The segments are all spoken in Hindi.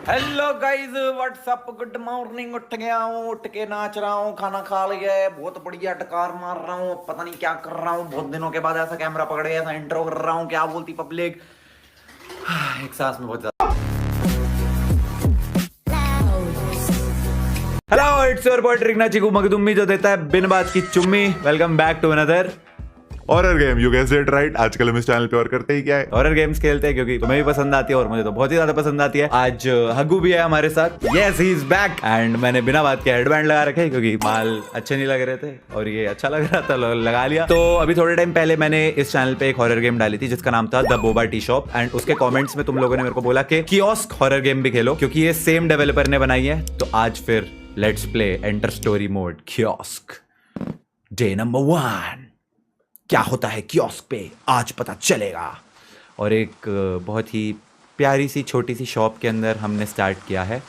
Hello guys, what's up, good morning. उठ गया हूँ, उठ के नाच रहा हूँ, खाना खा लिया है, बहुत बढ़िया टकार मार रहा हूँ। पता नहीं क्या कर रहा हूँ, बहुत दिनों के बाद ऐसा कैमरा पकड़ के ऐसा इंट्रो कर रहा हूँ। क्या बोलती पब्लिक। एक सांस में बहुत ज्यादा। हेलो, इट्स योर बॉय ट्रिकना चिकू मखदुम्मी, जो देता है बिन बात की चुम्मी। Welcome back to another horror game. You guessed it right. आजकल हम इस चैनल पे और करते ही क्या है, हॉरर गेम्स खेलते हैं, क्योंकि तुम्हें भी पसंद आती है और मुझे तो बहुत ही ज्यादा पसंद आती है। आज हग्गू भी है हमारे साथ। Yes, he is back. And मैंने बिना बात के हेडबैंड लगा रखे क्योंकि बाल अच्छे नहीं लग रहे थे और ये अच्छा लग रहा था, लगा लिया। तो अभी थोड़े टाइम पहले मैंने इस चैनल पे एक हॉरर गेम डाली थी जिसका नाम था the boba tea shop. And उसके कॉमेंट्स में तुम लोगों ने मेरे को बोला कि कियोस्क हॉरर गेम भी खेलो, क्योंकि ये सेम डेवलपर ने बनाई है। तो आज फिर let's play enter story mode kiosk day number 1। क्या होता है कियोस्क पे आज पता चलेगा। और एक बहुत ही प्यारी सी छोटी सी शॉप के अंदर हमने स्टार्ट किया है,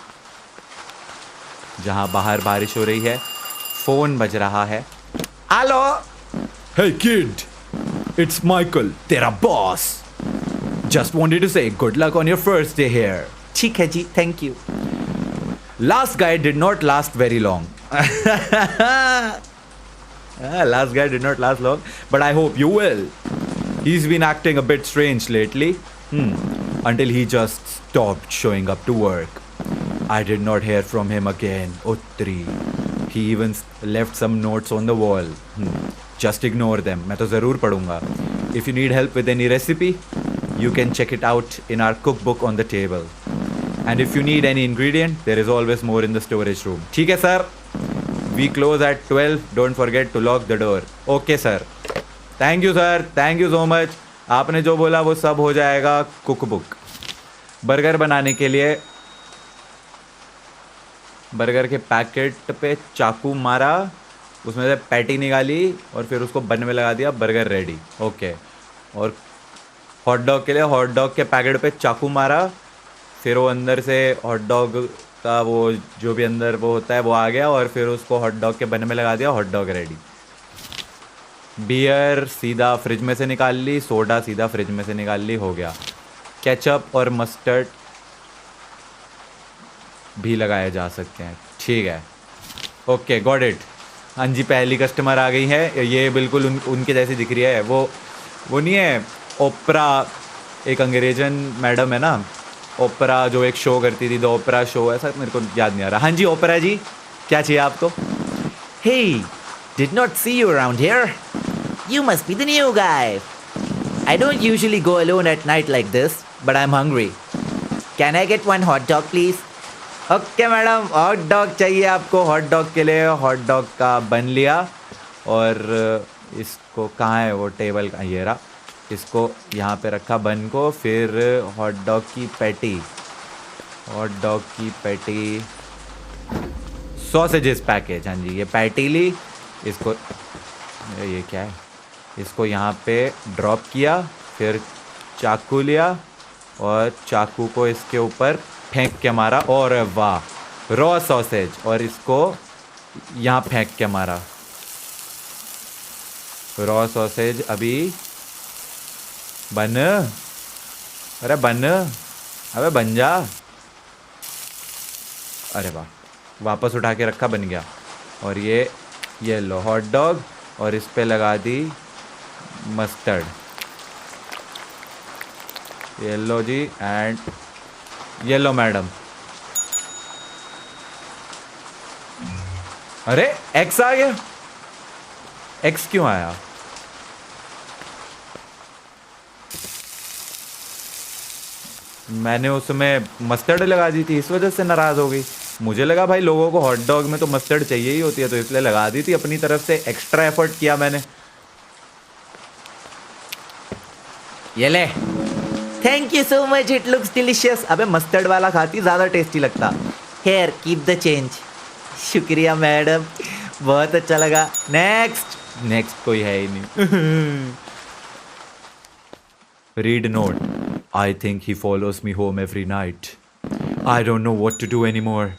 जहां बाहर बारिश हो रही है, फोन बज रहा है। Hello, hey kid, it's Michael, तेरा boss. Just wanted to say good luck on your first day here. ठीक है जी, thank you. Last guy did not last very long. Last guy did not last long, but I hope you will. He's been acting a bit strange lately. Until he just stopped showing up to work. I did not hear from him again. Uttri. He even left some notes on the wall. Just ignore them. मैं तो ज़रूर पढ़ूंगा. If you need help with any recipe, you can check it out in our cookbook on the table. And if you need any ingredient, there is always more in the storage room. ठीक है sir? We close at 12. Don't forget to lock the door. Okay sir. Thank you sir. Thank you so much. आपने जो बोला वो सब हो जाएगा। कुकबुक। बर्गर बनाने के लिए बर्गर के पैकेट पे चाकू मारा, उसमें से पैटी निकाली और फिर उसको बन में लगा दिया। Burger ready. ओके। और हॉट डॉग के लिए हॉट डॉग के पैकेट पे चाकू मारा, फिर वो अंदर से हॉट डॉग का वो जो भी अंदर वो होता है वो आ गया और फिर उसको हॉट डॉग के बन में लगा दिया। Hot dog ready. बियर सीधा फ्रिज में से निकाल ली, सोडा सीधा फ्रिज में से निकाल ली, हो गया। केचप और मस्टर्ड भी लगाए जा सकते हैं। ठीक है, ओके, गॉट इट। हाँ जी, पहली कस्टमर आ गई है। ये बिल्कुल उनके जैसी दिख रही है। वो नहीं है ओपरा, एक अंग्रेजन मैडम है ना, ओपरा जो एक शो करती थी, द ओपरा शो, ऐसा मेरे को याद नहीं आ रहा। हाँ जी ओपरा जी, क्या चाहिए आपको? Hey, did not see you around here. You must be the new guy. I don't usually go alone at night like this, but I'm hungry. Can I get one hot dog, please? Okay madam, hot dog चाहिए आपको? हॉट डॉग के लिए हॉट डॉग का बन लिया। और इसको कहाँ है वो टेबल का? ये रहा। इसको यहाँ पे रखा बन को, फिर हॉट डॉग की पैटी, हॉट डॉग की पैटी, सॉसेजेस पैकेज। हाँ जी, ये पैटी ली। इसको ये क्या है, इसको यहाँ पे ड्रॉप किया, फिर चाकू लिया और चाकू को इसके ऊपर फेंक के मारा। और वाह, रॉ सॉसेज, और इसको यहाँ फेंक के मारा। रॉ सॉसेज अभी बन। अरे बन, अबे बन जा। अरे वाह, वापस उठा के रखा, बन गया। और ये लो हॉट डॉग, और इस पे लगा दी मस्टर्ड। ये लो जी, एंड ये लो मैडम। अरे एक्स आ गया। एक्स क्यों आया? मैंने उसमें मस्टर्ड लगा दी थी, इस वजह से नाराज़ हो गई। मुझे लगा भाई लोगों को हॉट डॉग में तो मस्टर्ड चाहिए ही होती है, तो इसलिए लगा दी थी। अपनी तरफ से एक्स्ट्रा एफर्ट किया मैंने। ये ले। Thank you so much. It looks delicious. अबे मस्टर्ड वाला खाती ज़्यादा टेस्टी लगता। Here, keep the change. शुक्रिया मैडम, बहुत अच्छा लगा। नेक्स्ट कोई है ही नहीं। Read note. I think he follows me home every night. I don't know what to do anymore.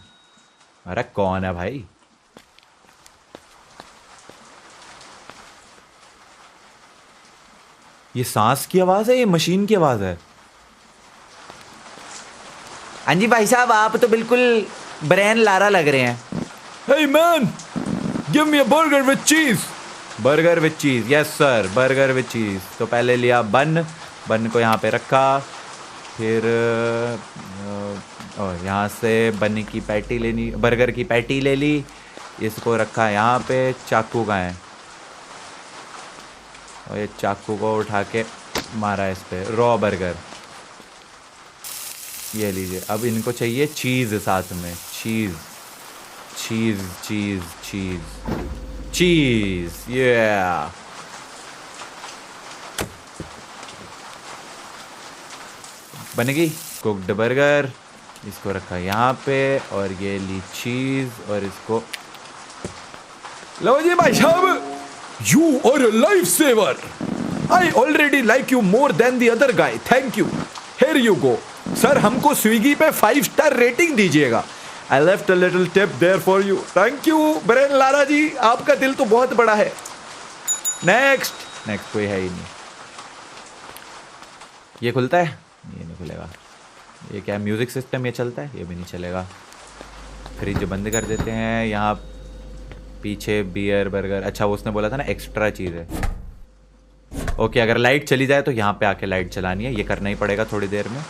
अरे कौन है भाई? ये सांस की आवाज़ है, ये मशीन की आवाज़ है? हाँ जी भाई साहब, आप तो बिल्कुल ब्रेन लारा लग रहे हैं। Hey man, give me a burger with cheese. Burger with cheese, yes sir, burger with चीज़। तो पहले लिया बन को यहाँ पे रखा, फिर यहाँ से बन की पैटी लेनी, बर्गर की पैटी ले ली, इसको रखा यहाँ पे। चाकू का है और ये चाकू को उठा के मारा इस पे, रॉ बर्गर। ये लीजिए। अब इनको चाहिए चीज़ साथ में, चीज़ चीज़ चीज़ चीज़ चीज़, yeah। बन गई कुक्ड बर्गर। इसको रखा यहाँ पे और ये ली चीज़ और इसको लो जी भाई साहब। You are a lifesaver. I already like you more than the other guy, thank you. Here you go. Sir हमको स्विगी पे 5 स्टार रेटिंग दीजिएगा। I left a little tip there for you. Thank you Brian Lara ji, आपका दिल तो बहुत बड़ा है। नेक्स्ट कोई है ही नहीं। ये खुलता है? ये नहीं खुलेगा। ये क्या म्यूजिक सिस्टम, ये चलता है? ये भी नहीं चलेगा। फ्रिज बंद कर देते हैं। यहाँ पीछे बियर बर्गर, अच्छा वो उसने बोला था ना एक्स्ट्रा चीज़ है। ओके, अगर लाइट चली जाए तो यहाँ पे आके लाइट चलानी है, ये करना ही पड़ेगा थोड़ी देर में।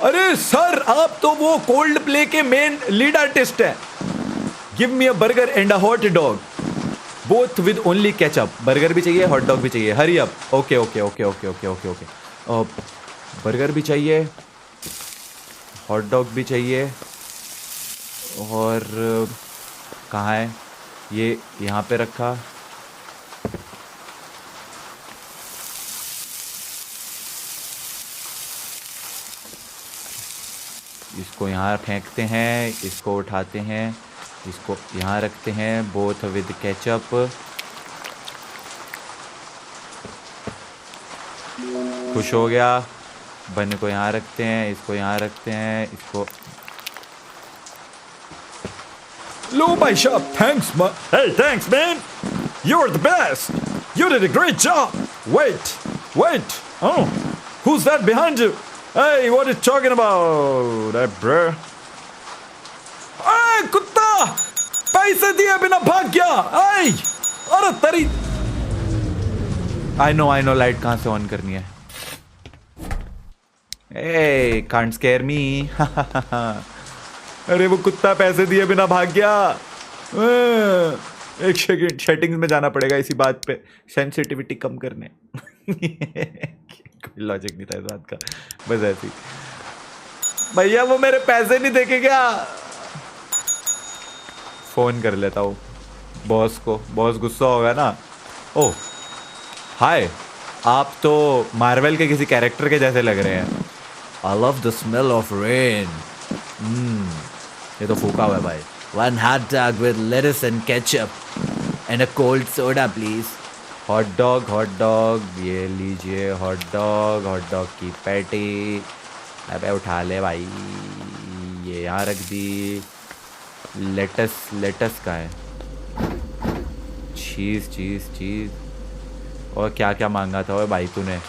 अरे सर, आप तो वो कोल्ड प्ले के मेन लीड आर्टिस्ट हैं। Give me a burger and a hot dog, both with only ketchup. Burger भी चाहिए, हॉट डॉग भी चाहिए। Hurry up. Okay okay okay okay okay okay okay. Burger भी चाहिए, हॉट डॉग भी चाहिए, और कहाँ है ये? यहाँ पे रखा। इसको यहाँ फेंकते हैं, इसको उठाते हैं, इसको यहाँ रखते हैं, बोथ विद केचप। खुश हो गया। बन को यहाँ रखते हैं, इसको यहाँ रखते हैं, इसको लो भाई साहब। Thanks man. Hey thanks man, you are the best, you did a great job. Wait, oh, who's that behind you? Hey, what are you talking about, hey bro? Hey कुत्ता, पैसे दिए बिना भाग गया। Hey, अरे तेरी। I know लाइट कहाँ से ऑन करनी है। Hey, can't scare me। अरे वो कुत्ता पैसे दिए बिना भाग गया। एक सेकंड, सेटिंग्स में जाना पड़ेगा इसी बात पे, सेंसिटिविटी कम करने। कोई लॉजिक नहीं था इस बात का, बस ऐसी। भैया वो मेरे पैसे नहीं देके क्या? फोन कर लेता हूँ बॉस को, बॉस गुस्सा होगा ना। ओह हाय, आप तो मार्वल के किसी कैरेक्टर के जैसे लग रहे हैं। I love the smell of rain. ये तो फूका हुआ है भाई। One hot dog with lettuce and ketchup and a cold soda please। Hot dog, ये लीजिए हॉट डॉग की पैटी। अबे उठा ले भाई, ये यहाँ रख दी। लेटस का है। चीज़। और क्या क्या मांगा था भाई तूने?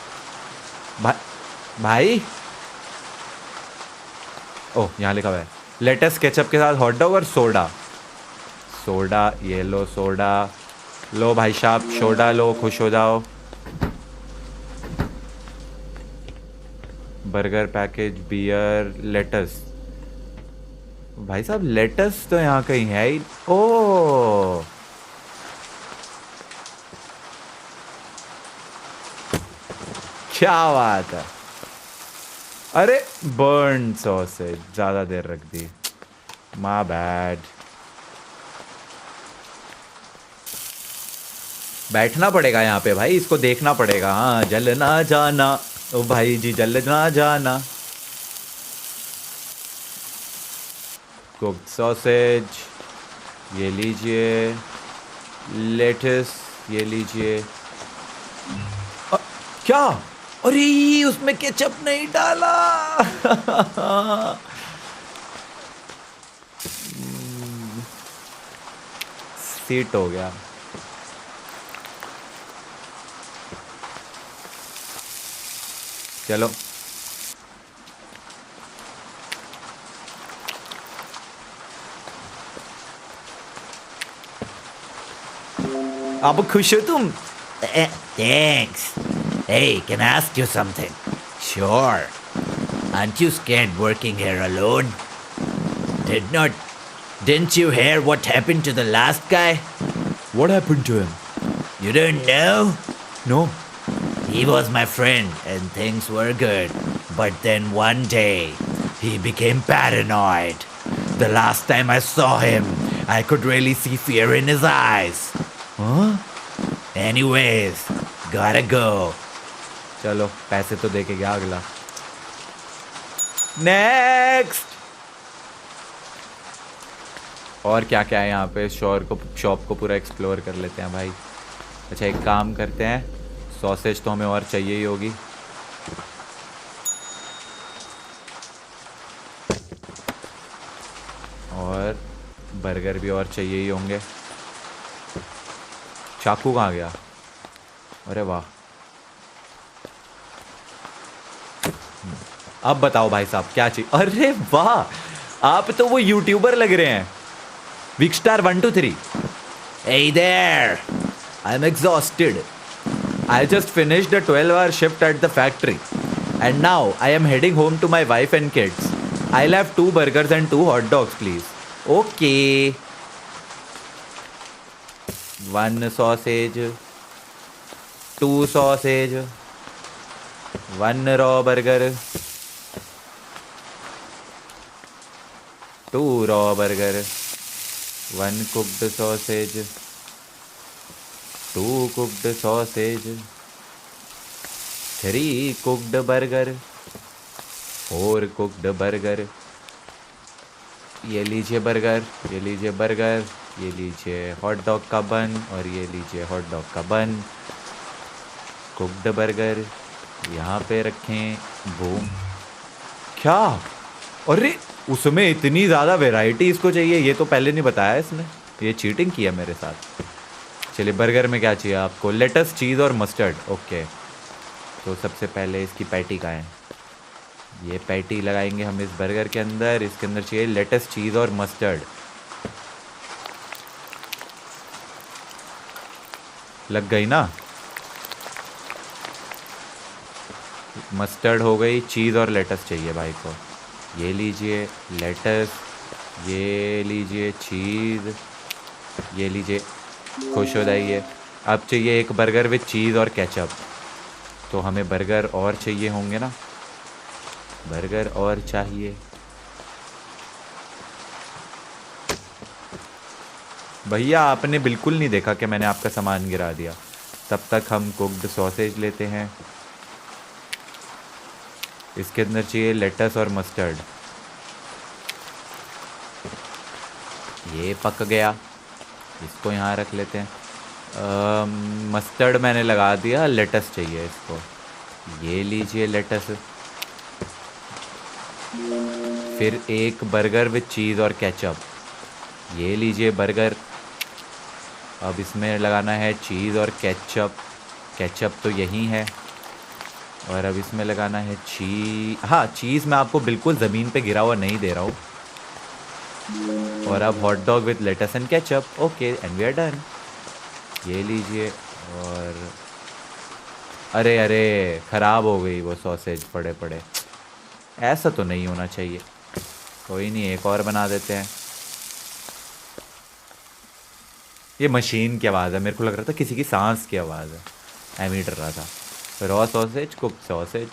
भाई ओह, यहाँ लिखा हुआ है लेटेस्ट केचप के साथ हॉट डॉग और सोडा। ये लो सोडा, लो भाई साहब सोडा लो, खुश हो जाओ। Burger package, beer, lettuce. भाई साहब लेटस तो यहाँ कहीं है ही। ओ क्या बात है। अरे बर्न सॉसेज ज़्यादा देर रख दी, माय बैड। बैठना पड़ेगा यहाँ पे भाई, इसको देखना पड़ेगा। हाँ, जल ना जाना ओ भाई जी, जल ना जाना। कुक्ड सॉसेज ये लीजिए, लेटस ये लीजिए। क्या? अरे उसमें केचप नहीं डाला। सीट हो गया। चलो अब खुश हो तुम? Thanks. Hey, can I ask you something? Sure. Aren't you scared working here alone? Didn't you hear what happened to the last guy? What happened to him? You don't know? No. He was my friend and things were good. But then one day, he became paranoid. The last time I saw him, I could really see fear in his eyes. Huh? Anyways, gotta go. चलो पैसे तो दे के गया अगला. नेक्स्ट. और क्या क्या है यहाँ पे? शॉप को पूरा एक्सप्लोर कर लेते हैं भाई. अच्छा एक काम करते हैं, सॉसेज तो हमें और चाहिए ही होगी. और बर्गर भी और चाहिए ही होंगे. चाकू कहाँ गया? अरे वाह. अब बताओ भाई साहब क्या चाहिए? अरे वाह, आप तो वो यूट्यूबर लग रहे हैं. Vicstar 123. Hey there! I'm exhausted. I just finished a 12-hour shift at the factory. And now I am heading home to my wife and kids. I'll have 2 burgers and 2 hot dogs, please. Okay. 1 sausage. 2 sausage. 1 raw burger. 2 raw burger. 1 cooked sausage. 2 cooked sausage. 3 cooked burger. 4 cooked burger. ये लीजिए बर्गर, ये लीजिए बर्गर, ये लीजिए हॉट डॉग का बन और ये लीजिए हॉट डॉग का बन. कुक्ड बर्गर यहाँ पे रखें. बूम. क्या? अरे उसमें इतनी ज़्यादा वैरायटी इसको चाहिए, ये तो पहले नहीं बताया इसने. ये चीटिंग किया मेरे साथ. चलिए बर्गर में क्या चाहिए आपको? लेटस, चीज़ और मस्टर्ड. ओके, तो सबसे पहले इसकी पैटी का है. ये पैटी लगाएंगे हम इस बर्गर के अंदर. इसके अंदर चाहिए लेटस, चीज़ और मस्टर्ड. लग गई ना? मस्टर्ड हो गई. चीज़ और लेटस चाहिए भाई को. ये लीजिए लेटस, ये लीजिए चीज़, ये लीजिए. खुश हो जाइए. अब चाहिए एक बर्गर विद चीज़ और केचप. तो हमें बर्गर और चाहिए होंगे ना? बर्गर और चाहिए. भैया आपने बिल्कुल नहीं देखा कि मैंने आपका सामान गिरा दिया. तब तक हम कुक्ड सॉसेज लेते हैं. इसके अंदर चाहिए लेटस और मस्टर्ड. ये पक गया, इसको यहाँ रख लेते हैं. मस्टर्ड मैंने लगा दिया, लेटस चाहिए इसको. ये लीजिए लेटस. फिर एक बर्गर विद चीज़ और केचप. ये लीजिए बर्गर. अब इसमें लगाना है चीज़ और केचप. केचप तो यही है. और अब इसमें लगाना है हाँ, चीज़ मैं आपको बिल्कुल ज़मीन पे गिरा हुआ नहीं दे रहा हूँ. और अब hot dog with lettuce and ketchup. Okay, and we are done. ये लीजिए. और अरे अरे ख़राब हो गई वो सॉसेज पड़े पड़े. ऐसा तो नहीं होना चाहिए. कोई नहीं, एक और बना देते हैं. ये मशीन की आवाज़ है. मेरे को लग रहा था किसी की सांस की आवाज़ है. एम ही डर रहा था. Raw sausage, cook sausage.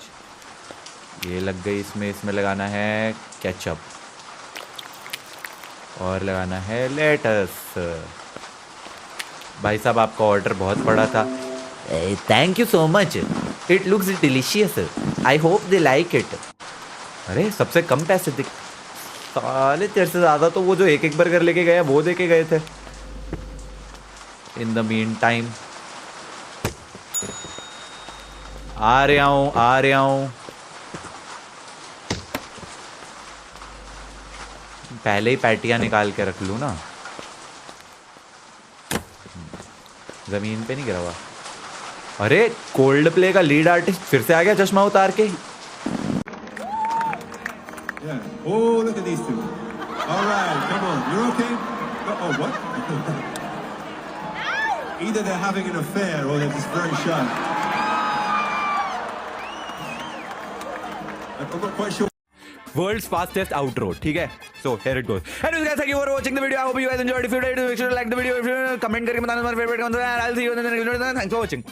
ये लग गई इसमें. इसमें लगाना है केचप और लगाना है लेटस. भाई साहब आपका ऑर्डर बहुत बड़ा था. Thank you so much. It looks delicious. I hope they like it. अरे सबसे कम पैसे दिख साले. तेरे से ज़्यादा तो वो जो एक बर्गर लेके गए वो दे के गए थे. इन द मीन टाइम आ रहा हूँ. पहले ही पैटियाँ निकाल के रख लूँ ना. ज़मीन पे नहीं गिरा हुआ. अरे कोल्ड प्ले का लीड आर्टिस्ट फिर से आ गया चश्मा उतार के. Yeah. Oh, look at these two. All right, come on. You're okay? Oh, what? Either they're having an affair or they're just very shy. I'm not quite sure. World's fastest outro, ठीक है? So here it goes. Anyways, guys, thank you for watching the video. I hope you guys enjoyed. If you did, make sure to like the video. If you comment करके बताना तुम्हारा favorite कौन सा है. I'll see you in the next video. Thanks for watching.